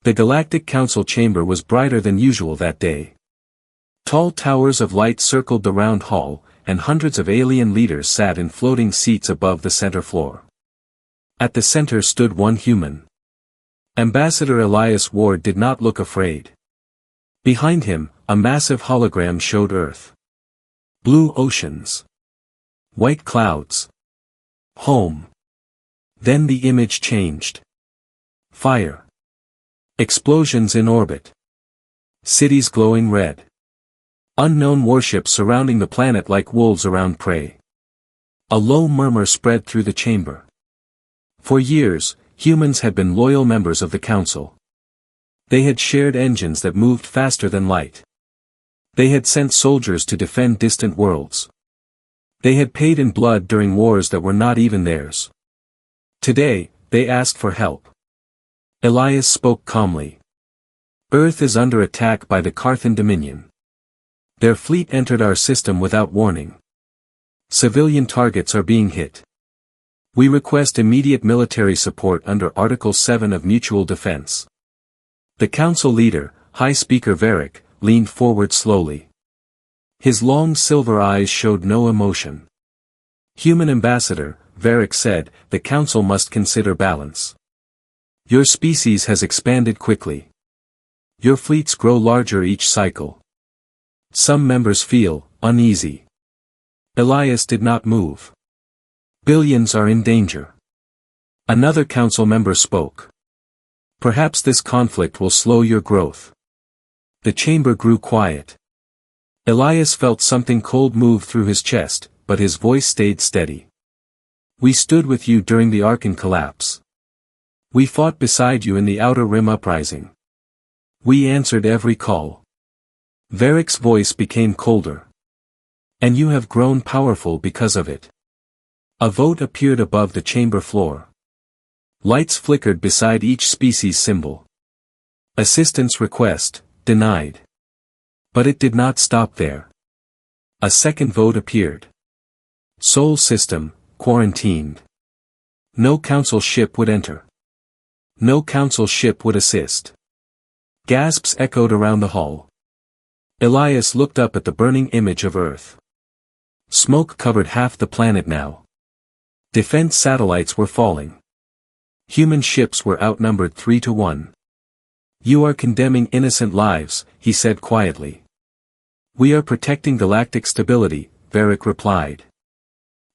The Galactic Council chamber was brighter than usual that day. Tall towers of light circled the round hall, and hundreds of alien leaders sat in floating seats above the center floor. At the center stood one human. Ambassador Elias Ward did not look afraid. Behind him, a massive hologram showed Earth. Blue oceans. White clouds. Home. Then the image changed. Fire. Explosions in orbit. Cities glowing red. Unknown warships surrounding the planet like wolves around prey. A low murmur spread through the chamber. For years, humans had been loyal members of the Council. They had shared engines that moved faster than light. They had sent soldiers to defend distant worlds. They had paid in blood during wars that were not even theirs. Today, they asked for help. Elias spoke calmly. Earth is under attack by the Carthan Dominion. Their fleet entered our system without warning. Civilian targets are being hit. We request immediate military support under Article 7 of Mutual Defense. The Council leader, High Speaker Varric, leaned forward slowly. His long silver eyes showed no emotion. Human Ambassador, Varric said, the Council must consider balance. Your species has expanded quickly. Your fleets grow larger each cycle. Some members feel uneasy. Elias did not move. Billions are in danger. Another council member spoke. Perhaps this conflict will slow your growth. The chamber grew quiet. Elias felt something cold move through his chest, but his voice stayed steady. We stood with you during the Archon collapse. We fought beside you in the Outer Rim uprising. We answered every call. Varric's voice became colder. And you have grown powerful because of it. A vote appeared above the chamber floor. Lights flickered beside each species symbol. Assistance request, denied. But it did not stop there. A second vote appeared. Sol system, quarantined. No council ship would enter. No council ship would assist. Gasps echoed around the hall. Elias looked up at the burning image of Earth. Smoke covered half the planet now. Defense satellites were falling. Human ships were outnumbered 3-1. You are condemning innocent lives, he said quietly. We are protecting galactic stability, Varric replied.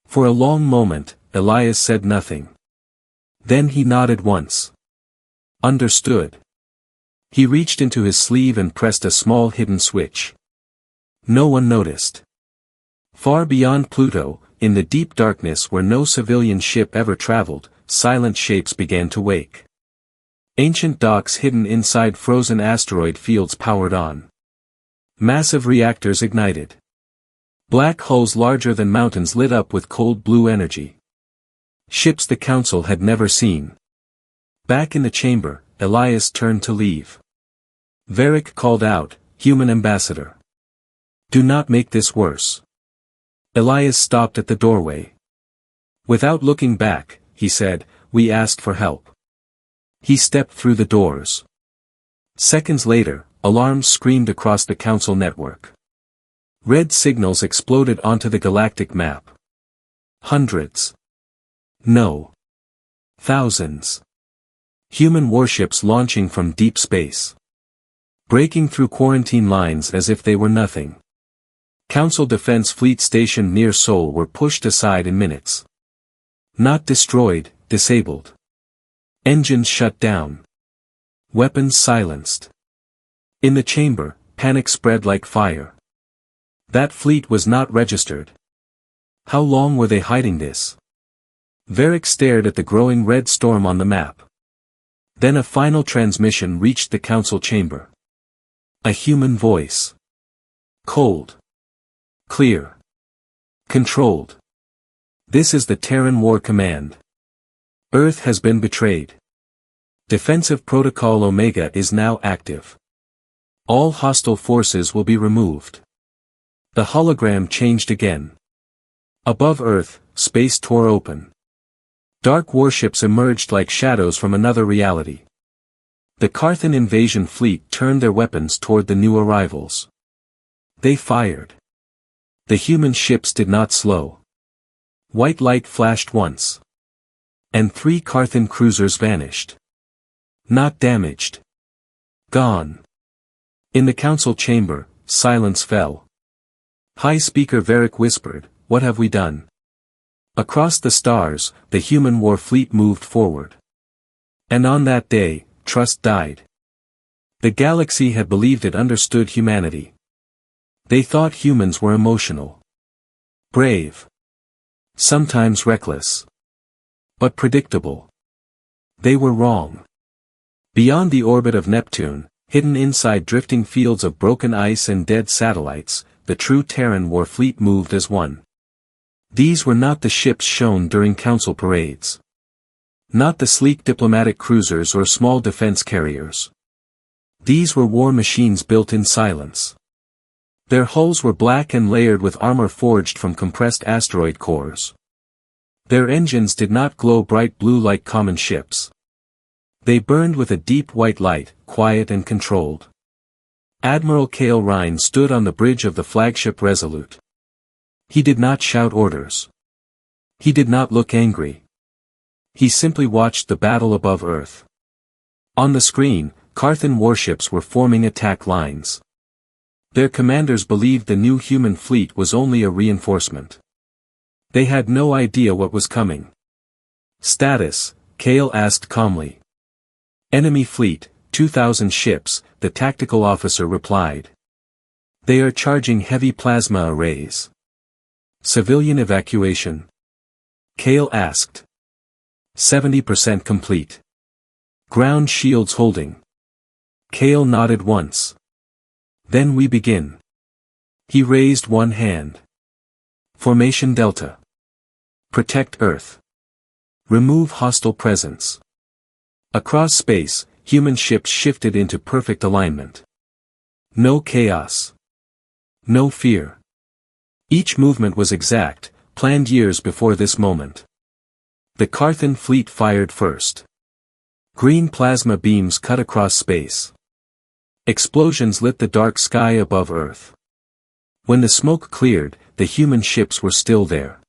For a long moment, Elias said nothing. Then he nodded once. Understood. He reached into his sleeve and pressed a small hidden switch. No one noticed. Far beyond Pluto, in the deep darkness where no civilian ship ever traveled, silent shapes began to wake. Ancient docks hidden inside frozen asteroid fields powered on. Massive reactors ignited. Black holes larger than mountains lit up with cold blue energy. Ships the Council had never seen. Back in the chamber, Elias turned to leave. Varric called out, Human Ambassador. Do not make this worse. Elias stopped at the doorway. Without looking back, he said, we asked for help. He stepped through the doors. Seconds later, alarms screamed across the Council network. Red signals exploded onto the galactic map. Hundreds. No. Thousands. Human warships launching from deep space. Breaking through quarantine lines as if they were nothing. Council defense fleets stationed near Sol were pushed aside in minutes. Not destroyed, disabled. Engines shut down. Weapons silenced. In the chamber, panic spread like fire. That fleet was not registered. How long were they hiding this? Varric stared at the growing red storm on the map. Then a final transmission reached the Council chamber. A human voice. Cold. Clear. Controlled. This is the Terran War Command. Earth has been betrayed. Defensive Protocol Omega is now active. All hostile forces will be removed. The hologram changed again. Above Earth, space tore open. Dark warships emerged like shadows from another reality. The Carthan invasion fleet turned their weapons toward the new arrivals. They fired. The human ships did not slow. White light flashed once. And 3 Carthan cruisers vanished. Not damaged. Gone. In the council chamber, silence fell. High Speaker Varric whispered, "What have we done?" Across the stars, the human war fleet moved forward. And on that day, trust died. The galaxy had believed it understood humanity. They thought humans were emotional. Brave. Sometimes reckless. But predictable. They were wrong. Beyond the orbit of Neptune, hidden inside drifting fields of broken ice and dead satellites, the true Terran war fleet moved as one. These were not the ships shown during council parades. Not the sleek diplomatic cruisers or small defense carriers. These were war machines built in silence. Their hulls were black and layered with armor forged from compressed asteroid cores. Their engines did not glow bright blue like common ships. They burned with a deep white light, quiet and controlled. Admiral Cale Rhine stood on the bridge of the flagship Resolute. He did not shout orders. He did not look angry. He simply watched the battle above Earth. On the screen, Carthan warships were forming attack lines. Their commanders believed the new human fleet was only a reinforcement. They had no idea what was coming. "Status," Cale asked calmly. "Enemy fleet, 2,000 ships," the tactical officer replied. "They are charging heavy plasma arrays." "Civilian evacuation?" Cale asked. 70% complete. "Ground shields holding?" Cale nodded once. "Then we begin." He raised one hand. "Formation Delta. Protect Earth. Remove hostile presence." Across space, human ships shifted into perfect alignment. No chaos. No fear. Each movement was exact, planned years before this moment. The Carthan fleet fired first. Green plasma beams cut across space. Explosions lit the dark sky above Earth. When the smoke cleared, the human ships were still there.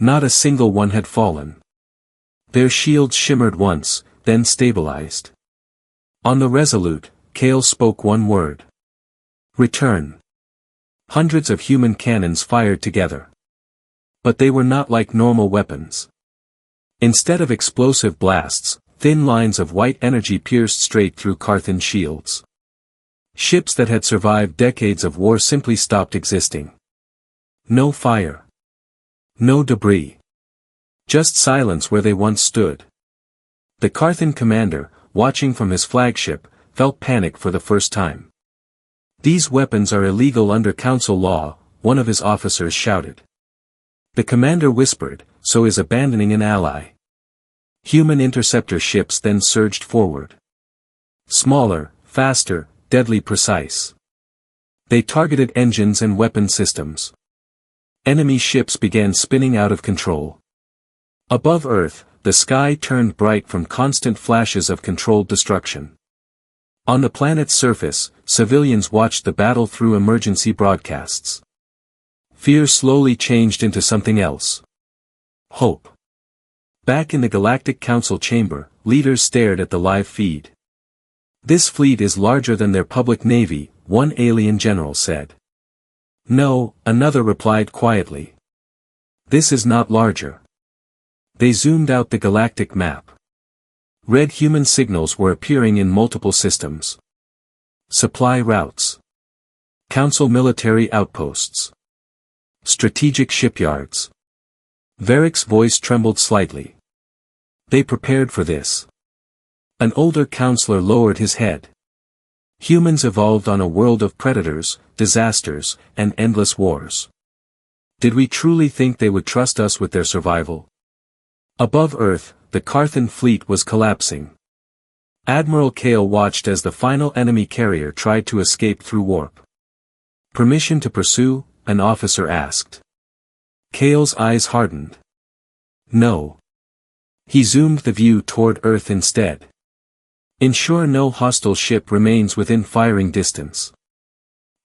Not a single one had fallen. Their shields shimmered once, then stabilized. On the Resolute, Cale spoke one word. "Return." Hundreds of human cannons fired together. But they were not like normal weapons. Instead of explosive blasts, thin lines of white energy pierced straight through Carthan shields. Ships that had survived decades of war simply stopped existing. No fire. No debris. Just silence where they once stood. The Carthan commander, watching from his flagship, felt panic for the first time. "These weapons are illegal under council law," one of his officers shouted. The commander whispered, "So is abandoning an ally." Human interceptor ships then surged forward. Smaller, faster, deadly precise. They targeted engines and weapon systems. Enemy ships began spinning out of control. Above Earth, the sky turned bright from constant flashes of controlled destruction. On the planet's surface, civilians watched the battle through emergency broadcasts. Fear slowly changed into something else. Hope. Back in the Galactic Council chamber, leaders stared at the live feed. "This fleet is larger than their public navy," one alien general said. "No," another replied quietly. "This is not larger." They zoomed out the galactic map. Red human signals were appearing in multiple systems. Supply routes. Council military outposts. Strategic shipyards. Varric's voice trembled slightly. They prepared for this. An older counselor lowered his head. Humans evolved on a world of predators, disasters, and endless wars. Did we truly think they would trust us with their survival? Above Earth, the Carthan fleet was collapsing. Admiral Cale watched as the final enemy carrier tried to escape through warp. "Permission to pursue?" an officer asked. Cale's eyes hardened. "No." He zoomed the view toward Earth instead. Ensure no hostile ship remains within firing distance.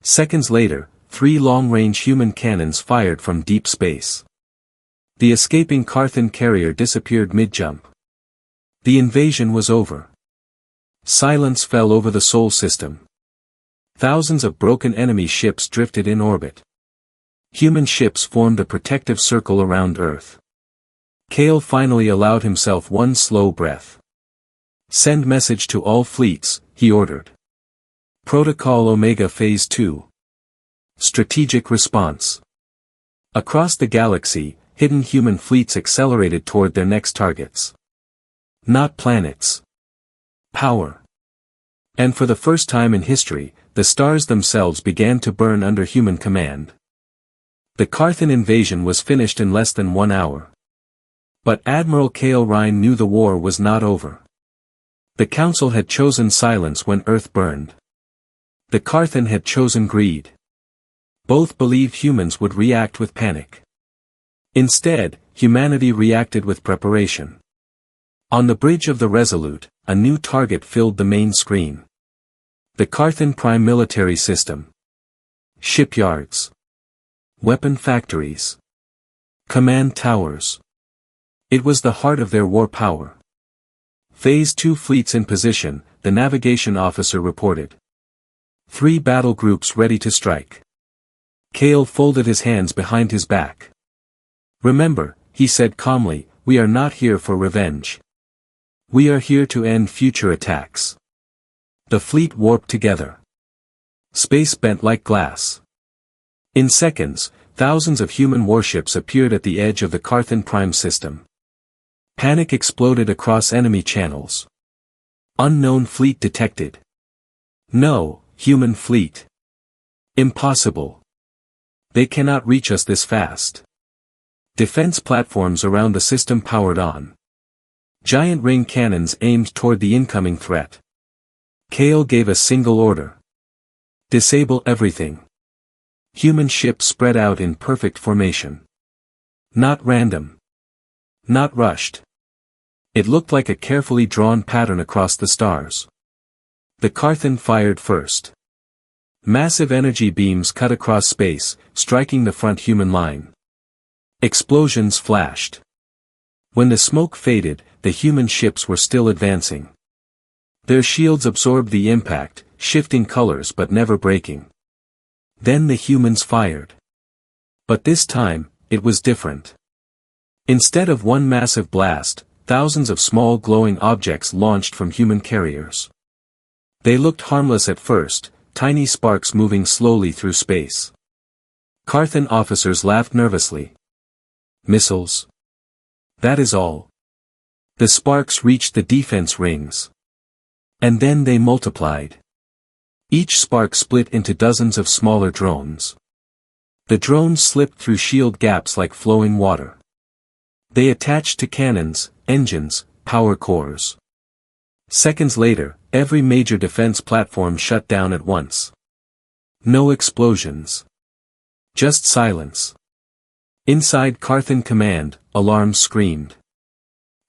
Seconds later, 3 long-range human cannons fired from deep space. The escaping Carthan carrier disappeared mid-jump. The invasion was over. Silence fell over the Sol system. Thousands of broken enemy ships drifted in orbit. Human ships formed a protective circle around Earth. Kale finally allowed himself one slow breath. Send message to all fleets, he ordered. Protocol Omega Phase 2. Strategic response. Across the galaxy, hidden human fleets accelerated toward their next targets. Not planets. Power. And for the first time in history, the stars themselves began to burn under human command. The Carthan invasion was finished in less than 1 hour. But Admiral Kale Rhine knew the war was not over. The Council had chosen silence when Earth burned. The Carthan had chosen greed. Both believed humans would react with panic. Instead, humanity reacted with preparation. On the bridge of the Resolute, a new target filled the main screen. The Carthan Prime Military System. Shipyards. Weapon factories. Command towers. It was the heart of their war power. Phase 2 fleets in position, the navigation officer reported. 3 battle groups ready to strike. Kale folded his hands behind his back. Remember, he said calmly, we are not here for revenge. We are here to end future attacks. The fleet warped together. Space bent like glass. In seconds, thousands of human warships appeared at the edge of the Carthan Prime system. Panic exploded across enemy channels. Unknown fleet detected. No, human fleet. Impossible. They cannot reach us this fast. Defense platforms around the system powered on. Giant ring cannons aimed toward the incoming threat. Kale gave a single order. Disable everything. Human ships spread out in perfect formation. Not random. Not rushed. It looked like a carefully drawn pattern across the stars. The Carthan fired first. Massive energy beams cut across space, striking the front human line. Explosions flashed. When the smoke faded, the human ships were still advancing. Their shields absorbed the impact, shifting colors but never breaking. Then the humans fired. But this time, it was different. Instead of one massive blast, thousands of small glowing objects launched from human carriers. They looked harmless at first, tiny sparks moving slowly through space. Carthan officers laughed nervously. Missiles. That is all. The sparks reached the defense rings. And then they multiplied. Each spark split into dozens of smaller drones. The drones slipped through shield gaps like flowing water. They attached to cannons, engines, power cores. Seconds later, every major defense platform shut down at once. No explosions. Just silence. Inside Carthan Command, alarms screamed.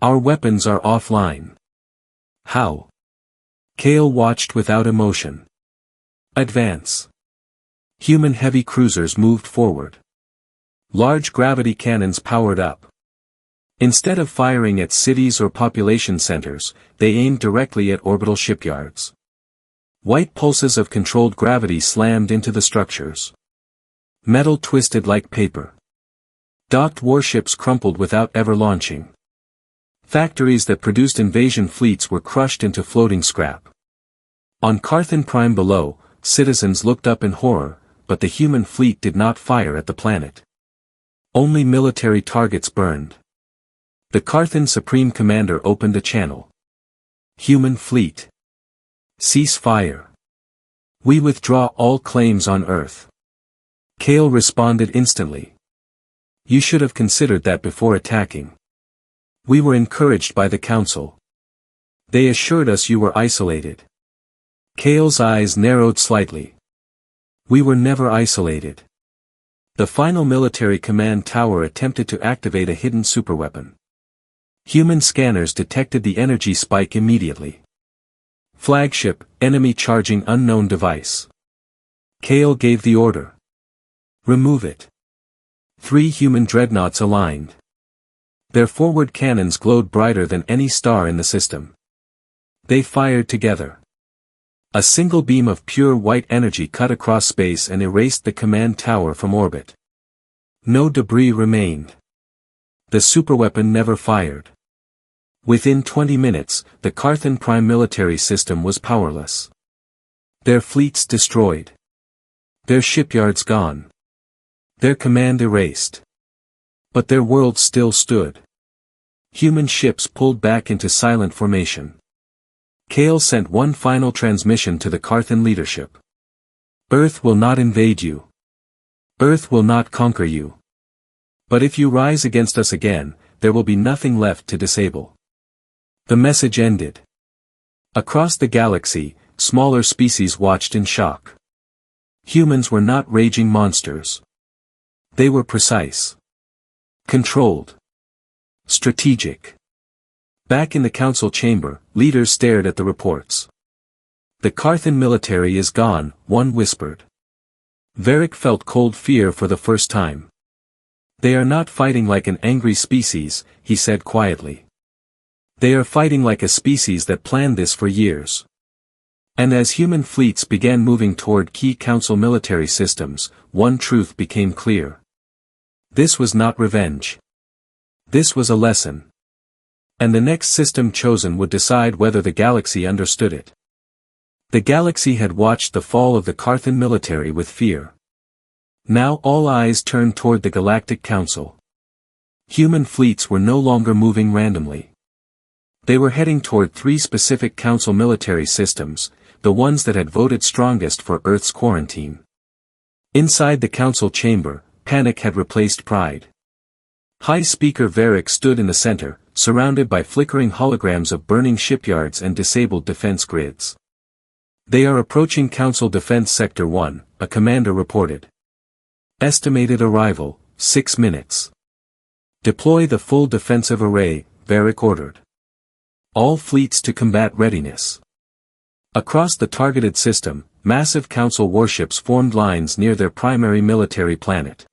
Our weapons are offline. How? Kale watched without emotion. Advance. Human heavy cruisers moved forward. Large gravity cannons powered up. Instead of firing at cities or population centers, they aimed directly at orbital shipyards. White pulses of controlled gravity slammed into the structures. Metal twisted like paper. Docked warships crumpled without ever launching. Factories that produced invasion fleets were crushed into floating scrap. On Carthan Prime below, citizens looked up in horror, but the human fleet did not fire at the planet. Only military targets burned. The Carthan Supreme Commander opened a channel. Human fleet. Cease fire. We withdraw all claims on Earth. Kale responded instantly. You should have considered that before attacking. We were encouraged by the Council. They assured us you were isolated. Kale's eyes narrowed slightly. We were never isolated. The final military command tower attempted to activate a hidden superweapon. Human scanners detected the energy spike immediately. Flagship, enemy charging unknown device. Kale gave the order. Remove it. 3 human dreadnoughts aligned. Their forward cannons glowed brighter than any star in the system. They fired together. A single beam of pure white energy cut across space and erased the command tower from orbit. No debris remained. The superweapon never fired. Within 20 minutes, the Carthan Prime military system was powerless. Their fleets destroyed. Their shipyards gone. Their command erased. But their world still stood. Human ships pulled back into silent formation. Kale sent one final transmission to the Carthan leadership. Earth will not invade you. Earth will not conquer you. But if you rise against us again, there will be nothing left to disable. The message ended. Across the galaxy, smaller species watched in shock. Humans were not raging monsters. They were precise. Controlled. Strategic. Back in the council chamber, leaders stared at the reports. The Carthan military is gone, one whispered. Varric felt cold fear for the first time. They are not fighting like an angry species, he said quietly. They are fighting like a species that planned this for years. And as human fleets began moving toward key council military systems, one truth became clear. This was not revenge. This was a lesson. And the next system chosen would decide whether the galaxy understood it. The galaxy had watched the fall of the Carthan military with fear. Now all eyes turned toward the Galactic Council. Human fleets were no longer moving randomly. They were heading toward 3 specific council military systems, the ones that had voted strongest for Earth's quarantine. Inside the council chamber, panic had replaced pride. High Speaker Varric stood in the center, surrounded by flickering holograms of burning shipyards and disabled defense grids. They are approaching Council Defense Sector 1, a commander reported. Estimated arrival, 6 minutes. Deploy the full defensive array, Varric ordered. All fleets to combat readiness. Across the targeted system, massive council warships formed lines near their primary military planet.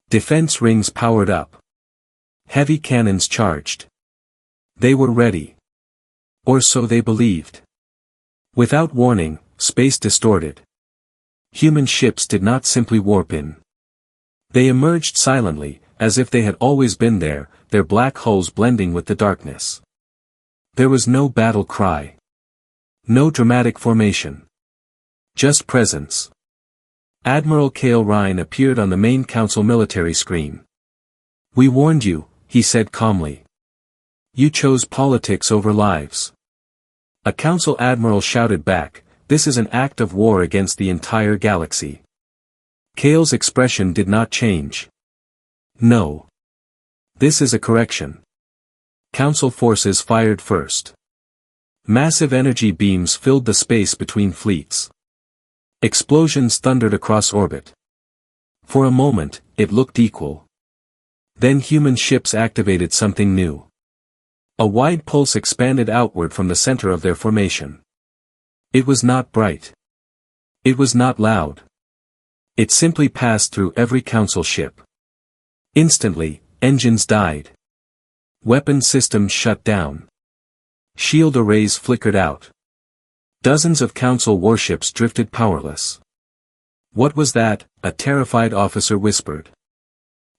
Defense rings powered up. Heavy cannons charged. They were ready. Or so they believed. Without warning, space distorted. Human ships did not simply warp in. They emerged silently, as if they had always been there, their black hulls blending with the darkness. There was no battle cry. No dramatic formation. Just presence. Admiral Kale Ryan appeared on the main council military screen. We warned you, he said calmly. You chose politics over lives. A council admiral shouted back, this is an act of war against the entire galaxy. Kale's expression did not change. No. This is a correction. Council forces fired first. Massive energy beams filled the space between fleets. Explosions thundered across orbit. For a moment, it looked equal. Then human ships activated something new. A wide pulse expanded outward from the center of their formation. It was not bright. It was not loud. It simply passed through every council ship. Instantly, engines died. Weapon systems shut down. Shield arrays flickered out. Dozens of council warships drifted powerless. What was that? A terrified officer whispered.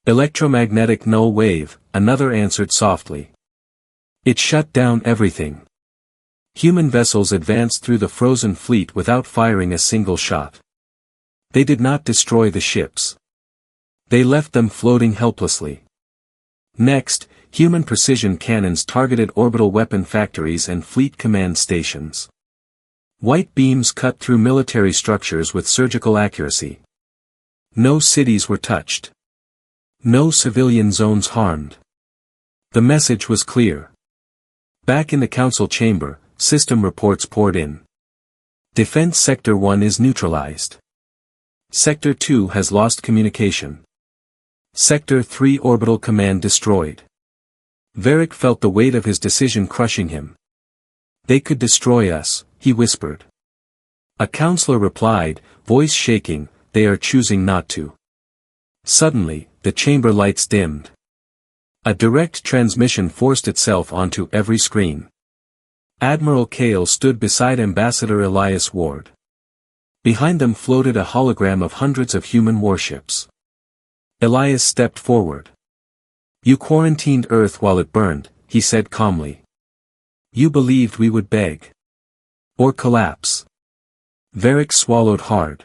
Electromagnetic null wave, another answered softly. It shut down everything. Human vessels advanced through the frozen fleet without firing a single shot. They did not destroy the ships. They left them floating helplessly. Next, human precision cannons targeted orbital weapon factories and fleet command stations. White beams cut through military structures with surgical accuracy. No cities were touched. No civilian zones harmed. The message was clear. Back in the council chamber, system reports poured in. Defense Sector 1 is neutralized. Sector 2 has lost communication. Sector 3 orbital command destroyed. Varric felt the weight of his decision crushing him. They could destroy us, he whispered. A counselor replied, voice shaking, they are choosing not to. Suddenly, the chamber lights dimmed. A direct transmission forced itself onto every screen. Admiral Kale stood beside Ambassador Elias Ward. Behind them floated a hologram of hundreds of human warships. Elias stepped forward. You quarantined Earth while it burned, he said calmly. You believed we would beg. Or collapse. Varric swallowed hard.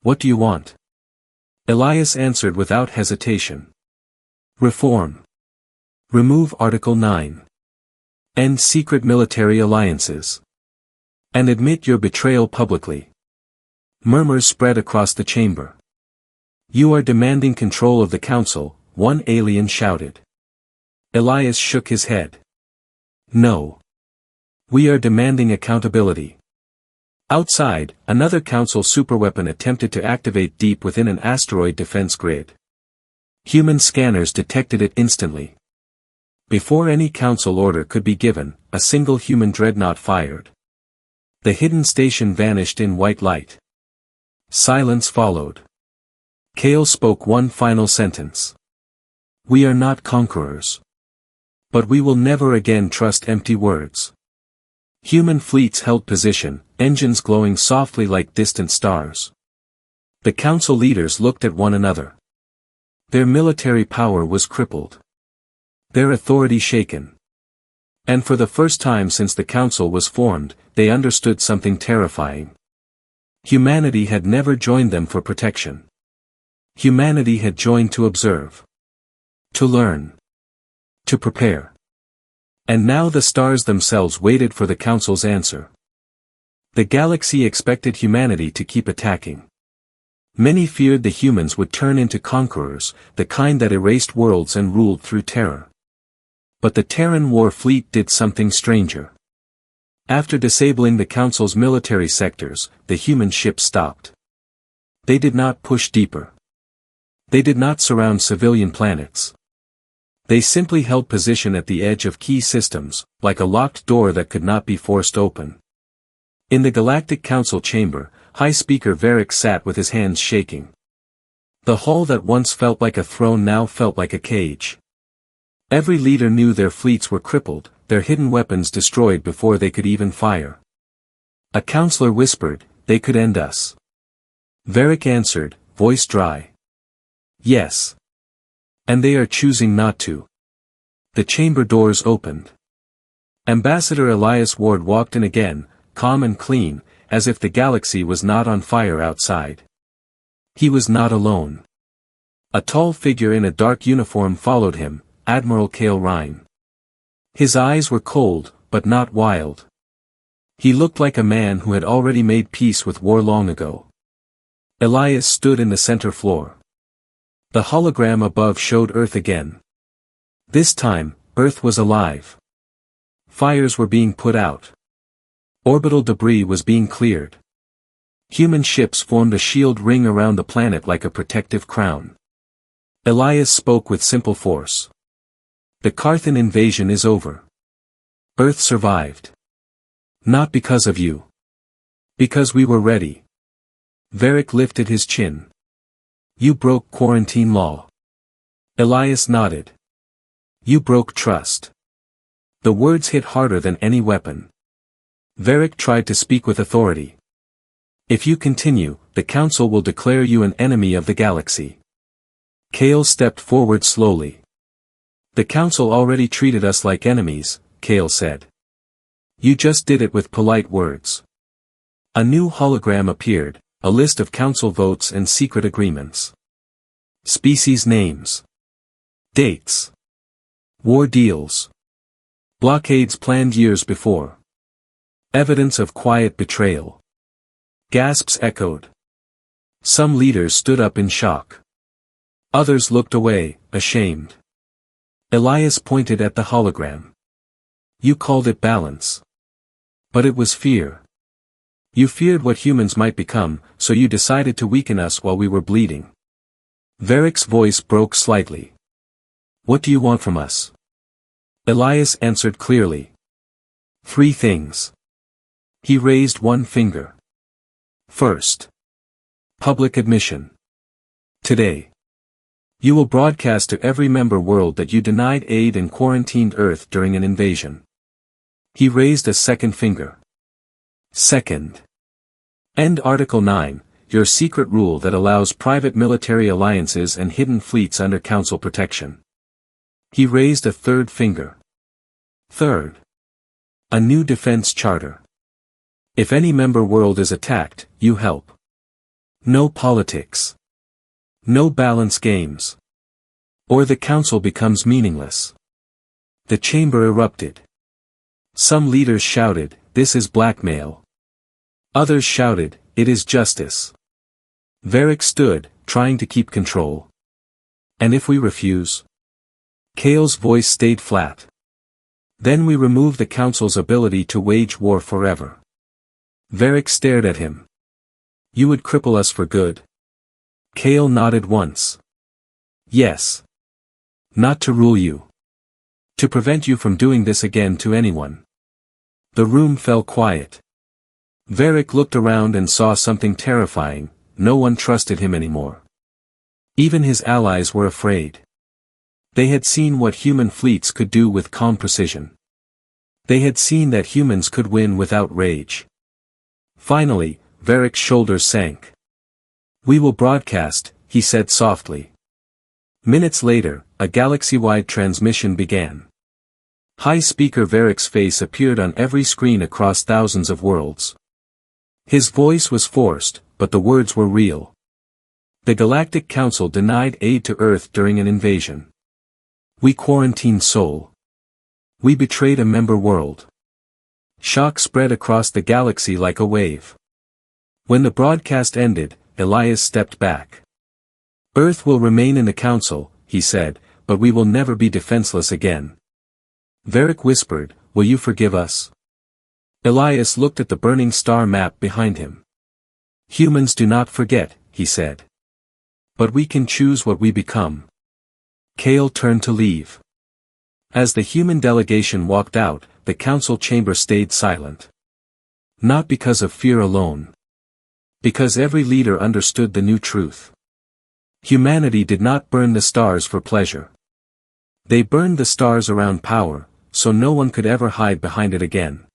What do you want? Elias answered without hesitation. Reform. Remove Article 9. End secret military alliances. And admit your betrayal publicly. Murmurs spread across the chamber. You are demanding control of the council, one alien shouted. Elias shook his head. No. We are demanding accountability. Outside, another council superweapon attempted to activate deep within an asteroid defense grid. Human scanners detected it instantly. Before any council order could be given, a single human dreadnought fired. The hidden station vanished in white light. Silence followed. Kale spoke one final sentence. We are not conquerors. But we will never again trust empty words. Human fleets held position, engines glowing softly like distant stars. The council leaders looked at one another. Their military power was crippled. Their authority shaken. And for the first time since the council was formed, they understood something terrifying. Humanity had never joined them for protection. Humanity had joined to observe. To learn. To prepare. And now the stars themselves waited for the council's answer. The galaxy expected humanity to keep attacking. Many feared the humans would turn into conquerors, the kind that erased worlds and ruled through terror. But the Terran war fleet did something stranger. After disabling the council's military sectors, the human ships stopped. They did not push deeper. They did not surround civilian planets. They simply held position at the edge of key systems, like a locked door that could not be forced open. In the Galactic Council chamber, High Speaker Varric sat with his hands shaking. The hall that once felt like a throne now felt like a cage. Every leader knew their fleets were crippled, their hidden weapons destroyed before they could even fire. A counselor whispered, they could end us. Varric answered, voice dry. Yes. And they are choosing not to. The chamber doors opened. Ambassador Elias Ward walked in again, calm and clean, as if the galaxy was not on fire outside. He was not alone. A tall figure in a dark uniform followed him, Admiral Kale Rhine. His eyes were cold, but not wild. He looked like a man who had already made peace with war long ago. Elias stood in the center floor. The hologram above showed Earth again. This time, Earth was alive. Fires were being put out. Orbital debris was being cleared. Human ships formed a shield ring around the planet like a protective crown. Elias spoke with simple force. The Carthan invasion is over. Earth survived. Not because of you. Because we were ready. Varric lifted his chin. You broke quarantine law. Elias nodded. You broke trust. The words hit harder than any weapon. Varric tried to speak with authority. If you continue, the council will declare you an enemy of the galaxy. Kale stepped forward slowly. The council already treated us like enemies, Kale said. You just did it with polite words. A new hologram appeared, a list of council votes and secret agreements. Species names. Dates. War deals. Blockades planned years before. Evidence of quiet betrayal. Gasps echoed. Some leaders stood up in shock. Others looked away, ashamed. Elias pointed at the hologram. You called it balance. But it was fear. You feared what humans might become, so you decided to weaken us while we were bleeding. Varric's voice broke slightly. What do you want from us? Elias answered clearly. 3 things. He raised one finger. First. Public admission. Today. You will broadcast to every member world that you denied aid and quarantined Earth during an invasion. He raised a second finger. Second. End Article 9, your secret rule that allows private military alliances and hidden fleets under Council protection. He raised a third finger. Third. A new defense charter. If any member world is attacked, you help. No politics. No balance games. Or the Council becomes meaningless. The chamber erupted. Some leaders shouted, "This is blackmail." Others shouted, "It is justice." Varric stood, trying to keep control. "And if we refuse?" Kale's voice stayed flat. "Then we remove the Council's ability to wage war forever." Varric stared at him. "You would cripple us for good?" Kale nodded once. "Yes. Not to rule you. To prevent you from doing this again to anyone." The room fell quiet. Varric looked around and saw something terrifying. No one trusted him anymore. Even his allies were afraid. They had seen what human fleets could do with calm precision. They had seen that humans could win without rage. Finally, Varric's shoulders sank. "We will broadcast," he said softly. Minutes later, a galaxy-wide transmission began. High-speaker Varric's face appeared on every screen across thousands of worlds. His voice was forced, but the words were real. The Galactic Council denied aid to Earth during an invasion. We quarantined Sol. We betrayed a member world. Shock spread across the galaxy like a wave. When the broadcast ended, Elias stepped back. "Earth will remain in the Council," he said, "but we will never be defenseless again." Varric whispered, "Will you forgive us?" Elias looked at the burning star map behind him. "Humans do not forget," he said. "But we can choose what we become." Kale turned to leave. As the human delegation walked out, the Council chamber stayed silent. Not because of fear alone. Because every leader understood the new truth. Humanity did not burn the stars for pleasure. They burned the stars around power, so no one could ever hide behind it again.